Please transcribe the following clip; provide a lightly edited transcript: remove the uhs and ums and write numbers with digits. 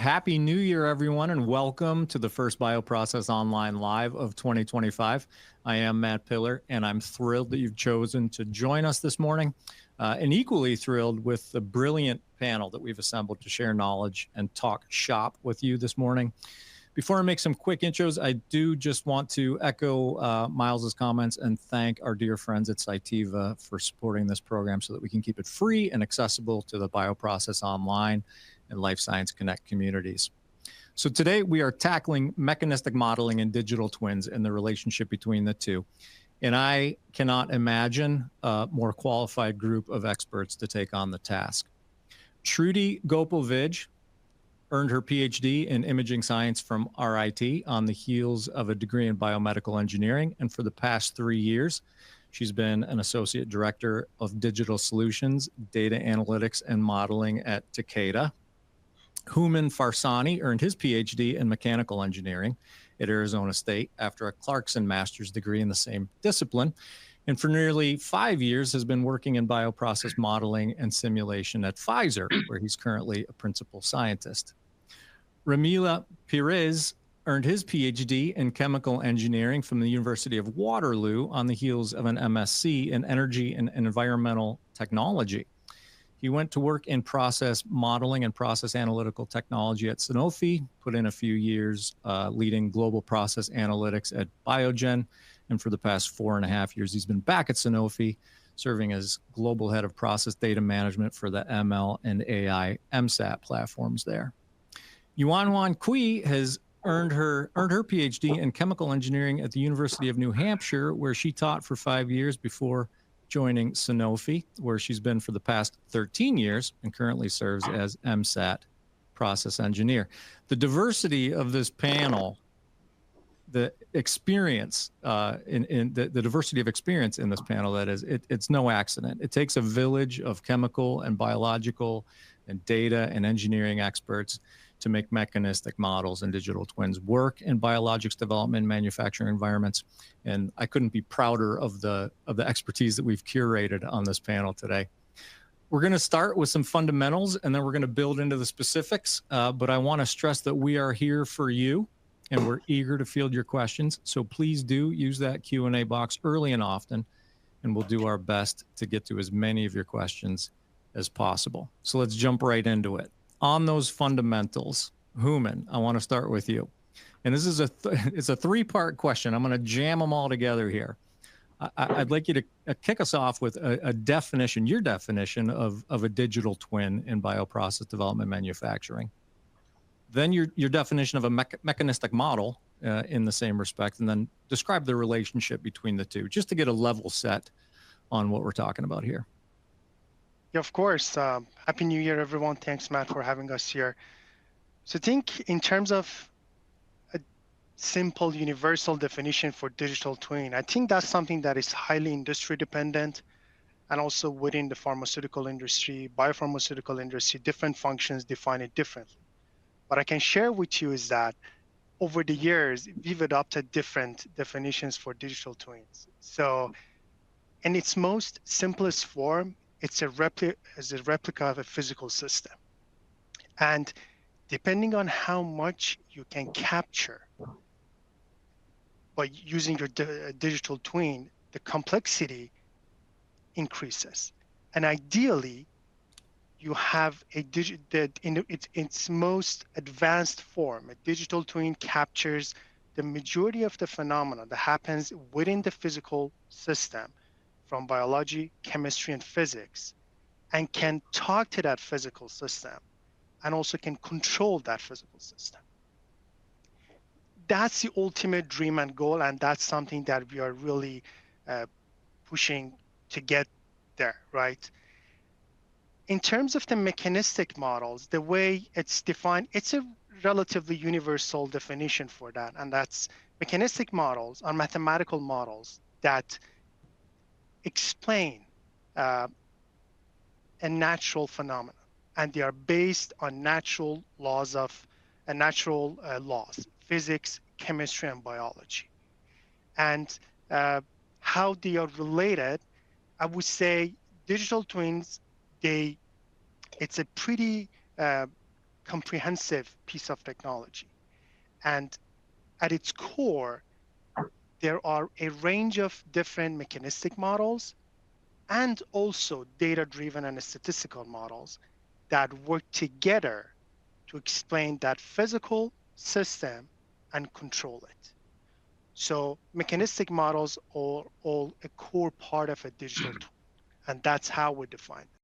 Happy New Year, everyone, and welcome to the first Bioprocess Online Live of 2025. I am Matt Pillar, and I'm thrilled that you've chosen to join us this morning, and equally thrilled with the brilliant panel that we've assembled to share knowledge and talk shop with you this morning. Before I make some quick intros, I do just want to echo Miles's comments and thank our dear friends at Cytiva for supporting this program so that we can keep it free and accessible to the Bioprocess Online and Life Science Connect communities. So today we are tackling mechanistic modeling and digital twins and the relationship between the two. And I cannot imagine a more qualified group of experts to take on the task. Shruti Gopal earned her Ph.D. in imaging science from RIT on the heels of a degree in biomedical engineering. And for the past 3 years, she's been an associate director of digital solutions, data analytics, and modeling at Takeda. Hooman Farsani earned his Ph.D. in mechanical engineering at Arizona State after a Clarkson master's degree in the same discipline. And for nearly 5 years has been working in bioprocess modeling and simulation at Pfizer, where he's currently a principal scientist. Ramila Peiris earned his Ph.D. in chemical engineering from the University of Waterloo on the heels of an MSc in energy and environmental technology. He went to work in process modeling and process analytical technology at Sanofi, put in a few years leading global process analytics at Biogen, and for the past 4.5 years, he's been back at Sanofi, serving as global head of process data management for the ML and AI MSAT platforms there. Yuanyuan has earned her Ph.D. in chemical engineering at the University of New Hampshire, where she taught for 5 years before joining Sanofi, where she's been for the past 13 years and currently serves as MSAT process engineer. The diversity of this panel, the experience the diversity of experience in this panel, that is, it's no accident. It takes a village of chemical and biological and data and engineering experts to make mechanistic models and digital twins work in biologics development and manufacturing environments. And I couldn't be prouder of the expertise that we've curated on this panel today. We're going to start with some fundamentals, and then we're going to build into the specifics. But I want to stress that we are here for you, and we're eager to field your questions. So please do use that Q&A box early and often, and we'll do our best to get to as many of your questions as possible. So let's jump right into it. On those fundamentals, Hooman, I want to start with you. And this is it's a three-part question. I'm going to jam them all together here. I'd like you to kick us off with a definition, your definition of a digital twin in bioprocess development manufacturing. Then your definition of a mechanistic model in the same respect, and then describe the relationship between the two, just to get a level set on what we're talking about here. Yeah, of course. Happy New Year, everyone. Thanks, Matt, for having us here. So think in terms of a simple universal definition for digital twin. I think that's something that is highly industry dependent, and also within the pharmaceutical industry, biopharmaceutical industry, different functions define it differently. What I can share with you is that over the years, we've adopted different definitions for digital twins. So in its most simplest form, it's a replica of a physical system. And depending on how much you can capture by using your digital twin, the complexity increases. And ideally, you have in its most advanced form, a digital twin captures the majority of the phenomena that happens within the physical system, from biology, chemistry, and physics, and can talk to that physical system and also can control that physical system. That's the ultimate dream and goal, and that's something that we are really pushing to get there, right? In terms of the mechanistic models, the way it's defined, it's a relatively universal definition for that, and that's mechanistic models are mathematical models that explain a natural phenomenon, and they are based on natural laws, physics, chemistry, and biology. And how they are related, I would say digital twins, it's a pretty comprehensive piece of technology. And at its core, there are a range of different mechanistic models and also data-driven and statistical models that work together to explain that physical system and control it. So mechanistic models are all a core part of a digital tool, and that's how we define them.